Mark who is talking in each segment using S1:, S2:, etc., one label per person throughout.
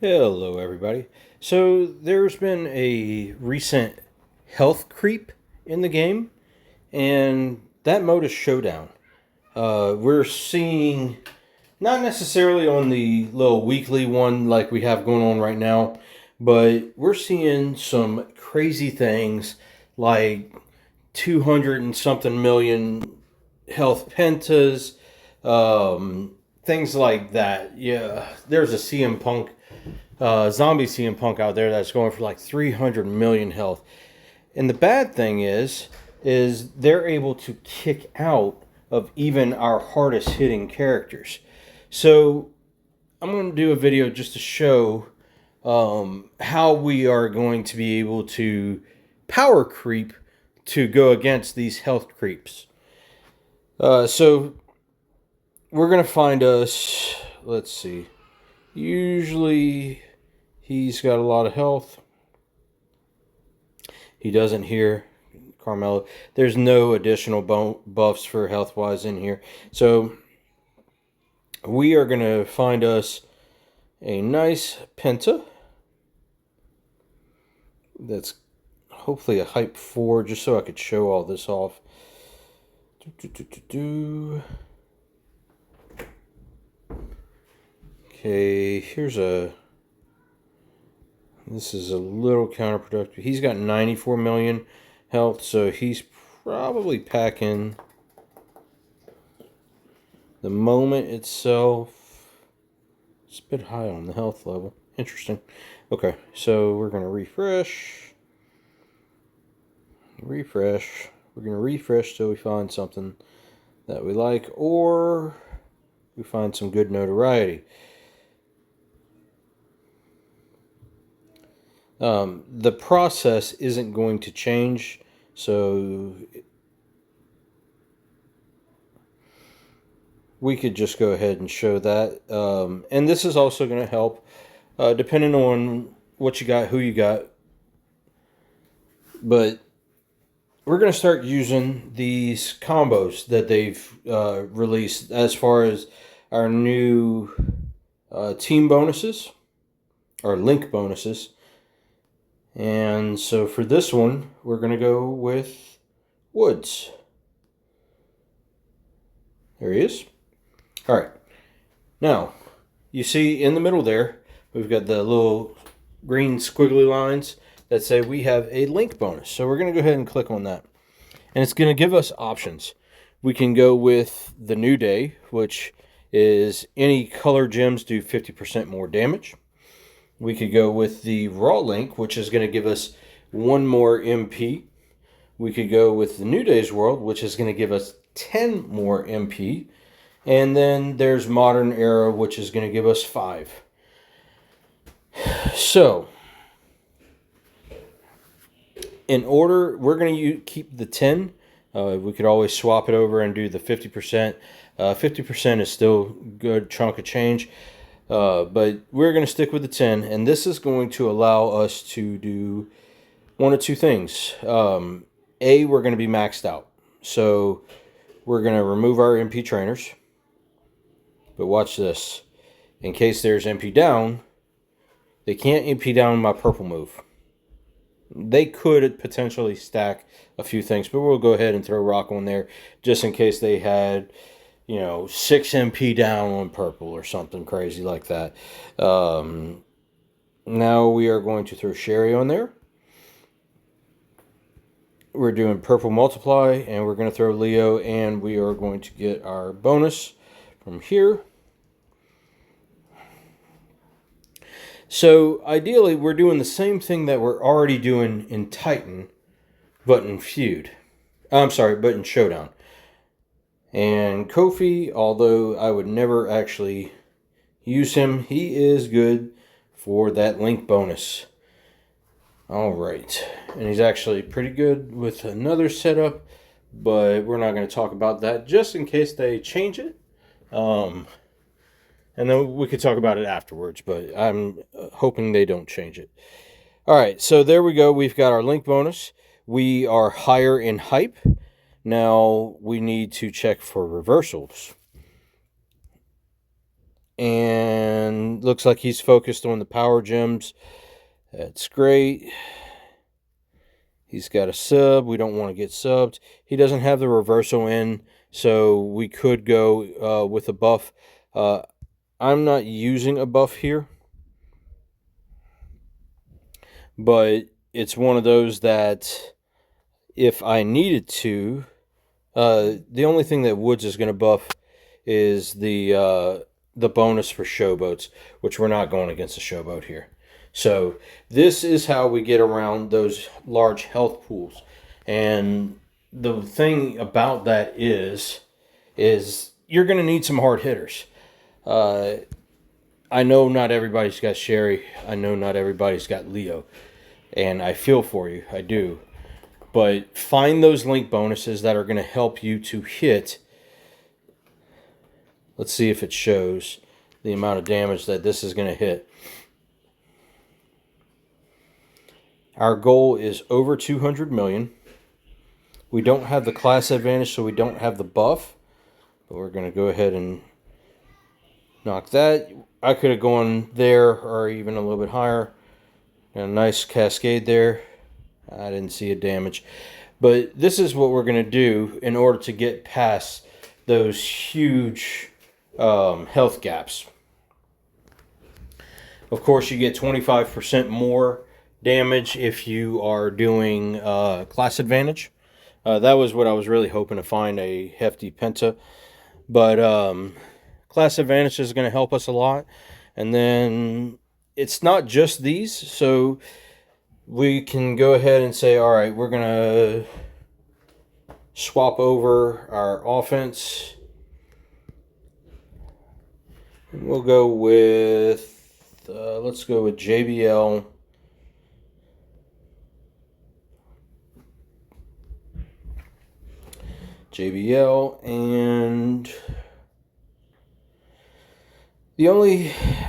S1: Hello, everybody. So, there's been a recent health creep in the game, and that mode is Showdown. We're seeing, not necessarily on the little weekly one like we have going on right now, but we're seeing some crazy things like 200 and something million health pentas, things like that. Yeah, there's a CM Punk zombie CM Punk out there that's going for like 300 million health. And the bad thing is they're able to kick out of even our hardest hitting characters. So I'm going to do a video just to show how we are going to be able to power creep to go against these health creeps. So we're going to find us, let's see, usually he's got a lot of health. He doesn't here. Carmelo. There's no additional buffs for health wise in here. So we are going to find us a nice Penta. That's hopefully a hype 4, just so I could show all this off. Okay, this is a little counterproductive. He's got 94 million health, so he's probably packing the moment itself. It's a bit high on the health level. Interesting. Okay, so we're going to refresh. We're going to refresh till we find something that we like, or we find some good notoriety. The process isn't going to change, so we could just go ahead and show that. And this is also going to help, depending on what you got, who you got. But we're going to start using these combos that they've released as far as our new team bonuses, or link bonuses. And so for this one, we're going to go with Woods. There he is. All right. Now, you see in the middle there, we've got the little green squiggly lines that say we have a link bonus. So we're going to go ahead and click on that. And it's going to give us options. We can go with the New Day, which is any color gems do 50% more damage. We could go with the Raw Link, which is going to give us one more MP. We could go with the New Day's World, which is going to give us 10 more MP. And then there's Modern Era, which is going to give us 5. So, in order, we're going to keep the 10. We could always swap it over and do the 50%. 50% is still a good chunk of change. But we're going to stick with the 10, and this is going to allow us to do one of two things. A, we're going to be maxed out. So we're going to remove our MP trainers. But watch this. In case there's MP down, they can't MP down my purple move. They could potentially stack a few things, but we'll go ahead and throw rock on there just in case they had 6 MP down on purple or something crazy like that. Now we are going to throw Sherry on there. We're doing purple multiply, and we're going to throw Leo, and we are going to get our bonus from here. So ideally, we're doing the same thing that we're already doing in Titan, but in Feud. But in Showdown. And Kofi, although I would never actually use him, he is good for that link bonus. Alright. And he's actually pretty good with another setup, but we're not going to talk about that just in case they change it. And then we could talk about it afterwards, but I'm hoping they don't change it. Alright, so there we go. We've got our link bonus. We are higher in hype. Now we need to check for reversals. And looks like he's focused on the power gems. That's great. He's got a sub. We don't want to get subbed. He doesn't have the reversal in, so we could go with a buff. I'm not using a buff here, but it's one of those that if I needed to, the only thing that Woods is going to buff is the bonus for showboats, which we're not going against a showboat here. So this is how we get around those large health pools. And the thing about that is you're going to need some hard hitters. I know not everybody's got Sherry. I know not everybody's got Leo. And I feel for you. I do. But find those link bonuses that are going to help you to hit. Let's see if it shows the amount of damage that this is going to hit. Our goal is over 200 million. We don't have the class advantage, so we don't have the buff. But we're going to go ahead and knock that. I could have gone there or even a little bit higher. Got a nice cascade there. I didn't see a damage. But this is what we're going to do in order to get past those huge health gaps. Of course, you get 25% more damage if you are doing class advantage. That was what I was really hoping to find, a hefty penta. But class advantage is going to help us a lot. And then it's not just these, so we can go ahead and say, all right, we're going to swap over our offense. And we'll go with, let's go with JBL. And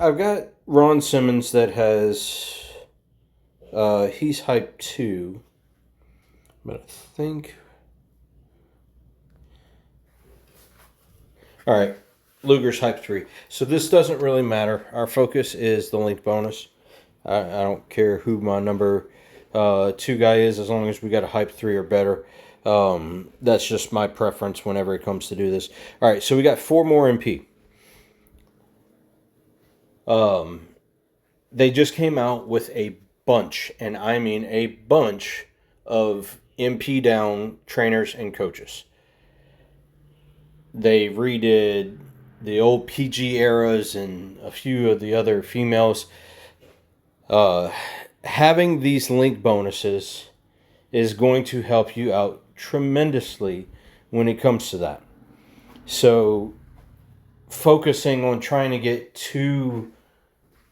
S1: I've got Ron Simmons that has, he's hype 2, but I think, all right, Luger's hype 3. So this doesn't really matter. Our focus is the link bonus. I don't care who my number 2 guy is, as long as we got a hype 3 or better. That's just my preference whenever it comes to do this. All right, so we got 4 more MP. They just came out with a bunch, and I mean a bunch, of MP down trainers and coaches. They redid the old PG eras and a few of the other females. Having these link bonuses is going to help you out tremendously when it comes to that. So focusing on trying to get 2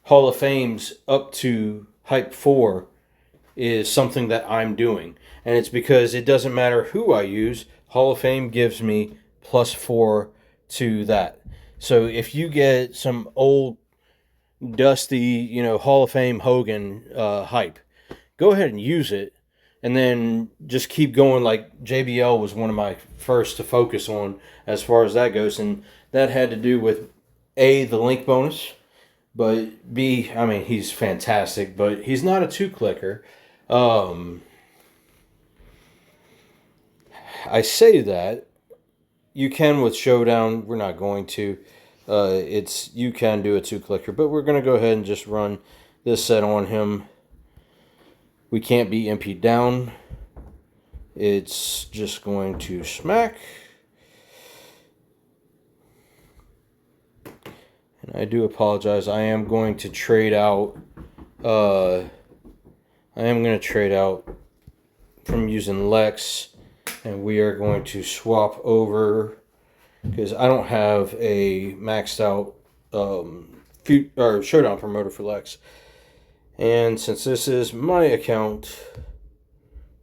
S1: Hall of Fames up to hype 4 is something that I'm doing. And it's because it doesn't matter who I use, Hall of Fame gives me +4 to that. So if you get some old dusty, Hall of Fame Hogan hype, go ahead and use it. And then just keep going. Like JBL was one of my first to focus on as far as that goes. And that had to do with A, the link bonus. But B, I mean, he's fantastic, but he's not a 2-clicker. I say that. You can with Showdown. We're not going to. You can do a 2-clicker, but we're going to go ahead and just run this set on him. We can't be MP down. It's just going to smack. And I do apologize. I am going to trade out. From using Lex, and we are going to swap over because I don't have a maxed out Showdown promoter for Lex. And since this is my account,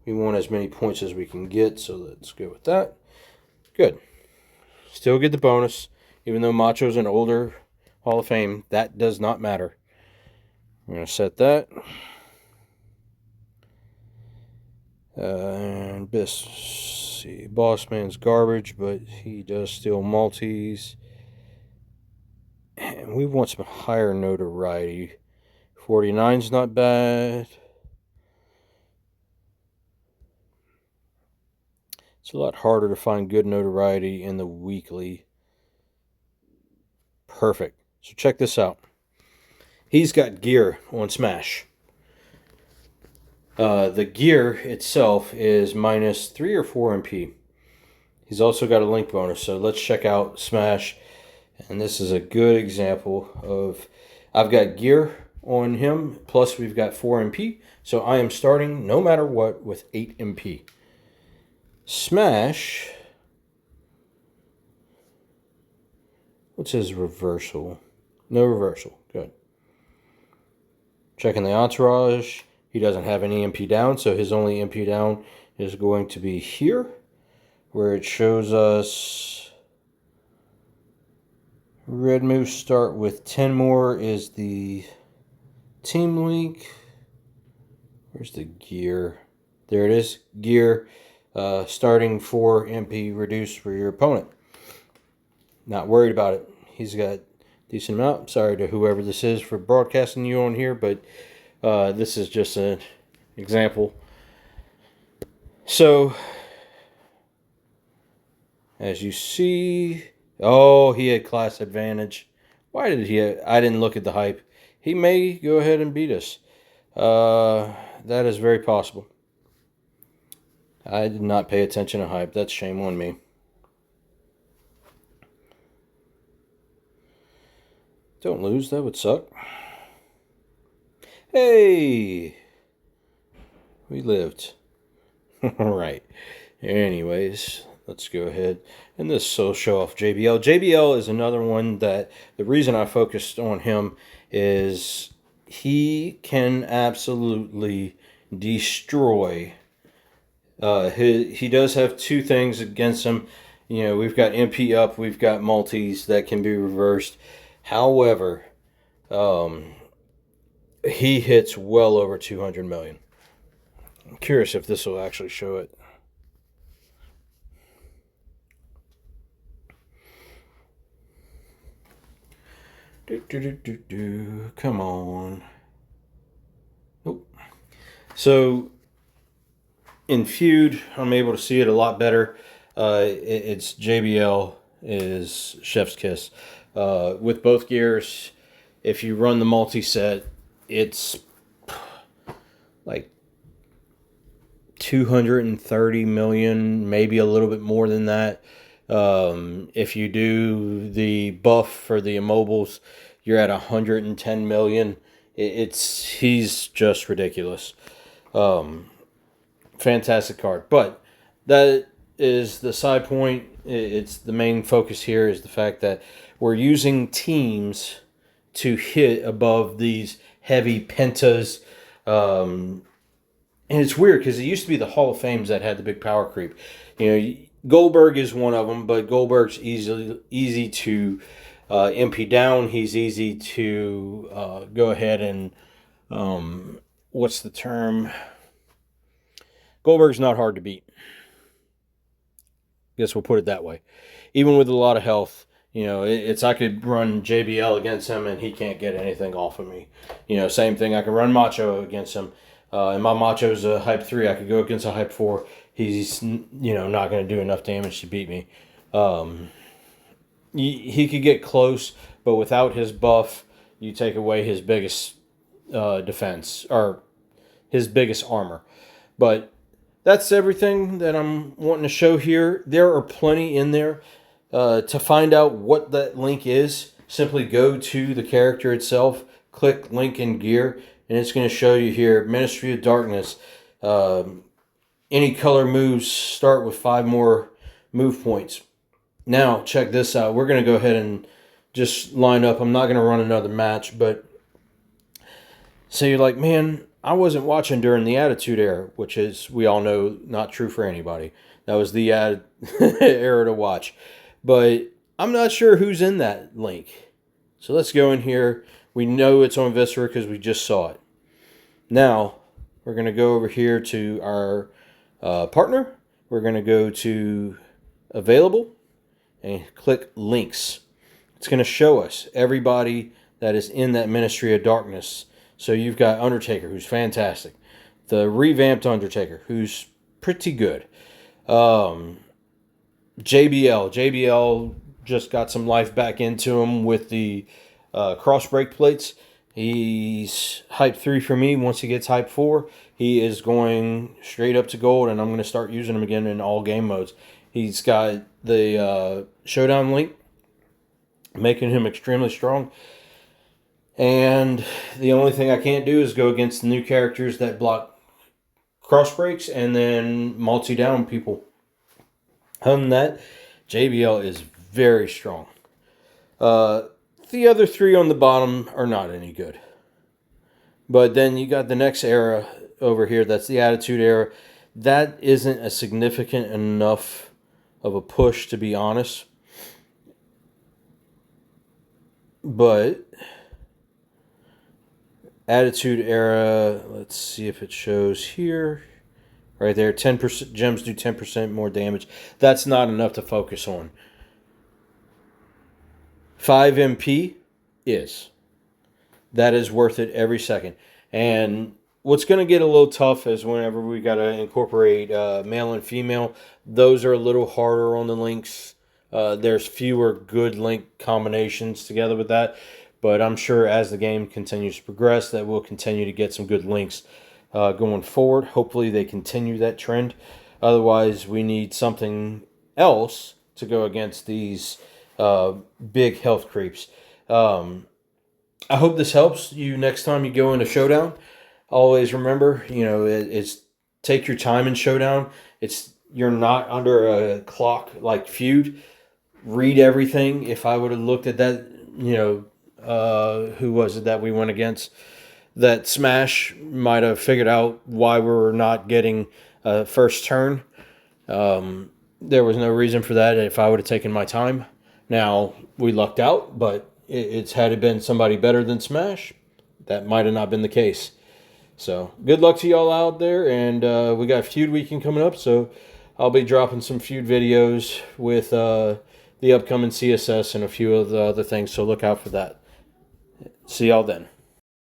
S1: we want as many points as we can get, so let's go with that. Good. Still get the bonus, even though Macho's an older Hall of Fame. That does not matter. I'm going to set that. And Bossman's garbage, but he does steal multis. And we want some higher notoriety. 49's not bad. It's a lot harder to find good notoriety in the weekly. Perfect. So check this out. He's got gear on Smash. The gear itself is minus 3 or 4 MP. He's also got a link bonus. So let's check out Smash. And this is a good example of, I've got gear on him, plus we've got 4 MP. So I am starting, no matter what, with 8 MP. Smash. What's his reversal? No reversal. Good. Checking the entourage. He doesn't have any MP down, so his only MP down is going to be here, where it shows us Red Moose start with 10 more is the team link. Where's the gear? There it is. Gear. Starting 4 MP reduced for your opponent. Not worried about it. He's got decent amount. Sorry to whoever this is for broadcasting you on here, but this is just an example. So, as you see, oh, he had class advantage. Why did he? I didn't look at the hype. He may go ahead and beat us. That is very possible. I did not pay attention to hype. That's shame on me. Don't lose. That would suck. Hey! We lived. Right. Anyways, let's go ahead. And this will show off JBL. JBL is another one that the reason I focused on him is he can absolutely destroy. He does have 2 things against him. You know, we've got MP up, we've got multis that can be reversed. However, he hits well over 200 million. I'm curious if this will actually show it. Come on. Nope. So in Feud, I'm able to see it a lot better. It's JBL is Chef's Kiss. With both gears, if you run the multi-set, it's like 230 million, maybe a little bit more than that. If you do the buff for the immobiles, you're at 110 million. He's just ridiculous. Fantastic card. But that is the side point. It's the main focus here is the fact that we're using teams to hit above these heavy pentas. And it's weird because it used to be the Hall of Fames that had the big power creep. You know, Goldberg is one of them, but Goldberg's easy to MP down. He's easy to go ahead and what's the term? Goldberg's not hard to beat. Guess we'll put it that way. Even with a lot of health, you know, it's I could run JBL against him and he can't get anything off of me. You know, same thing. I can run Macho against him, and my Macho's a hype 3. I could go against a hype 4. He's not going to do enough damage to beat me. He could get close, but without his buff, you take away his biggest defense or his biggest armor. But that's everything that I'm wanting to show here. There are plenty in there. To find out what that link is, simply go to the character itself, click link in gear, and it's going to show you here, Ministry of Darkness. Any color moves start with 5 more move points. Now, check this out. We're going to go ahead and just line up. I'm not going to run another match, but say you're like, man, I wasn't watching during the Attitude Era, which is, we all know, not true for anybody. That was the era to watch. But I'm not sure who's in that link. So let's go in here. We know it's on Viscera because we just saw it. Now, we're going to go over here to our partner. We're going to go to Available and click Links. It's going to show us everybody that is in that Ministry of Darkness. So you've got Undertaker, who's fantastic. The revamped Undertaker, who's pretty good. JBL just got some life back into him with the cross break plates. He's hype 3 for me. Once he gets hype 4, he is going straight up to gold, and I'm going to start using him again in all game modes. He's got the Showdown link, making him extremely strong. And the only thing I can't do is go against the new characters that block cross breaks and then multi-down people. Other than that, JBL is very strong. The other 3 on the bottom are not any good. But then you got the next era over here. That's the Attitude Era. That isn't a significant enough of a push, to be honest. But Attitude Era, let's see if it shows here. Right there, 10% gems do 10% more damage. That's not enough to focus on. 5 MP is. That is worth it every second. And what's going to get a little tough is whenever we got to incorporate male and female. Those are a little harder on the links. There's fewer good link combinations together with that. But I'm sure as the game continues to progress that we'll continue to get some good links going forward. Hopefully they continue that trend. Otherwise, we need something else to go against these big health creeps. I hope this helps you next time you go into Showdown. Always remember, it's take your time in Showdown. You're not under a clock like Feud. Read everything. If I would have looked at that, who was it that we went against? That Smash might have figured out why we were not getting a first turn. There was no reason for that if I would have taken my time. Now, we lucked out, but had it been somebody better than Smash, that might have not been the case. So, good luck to y'all out there, and we got Feud Weekend coming up, so I'll be dropping some Feud videos with the upcoming CSS and a few of the other things, so look out for that. See y'all then.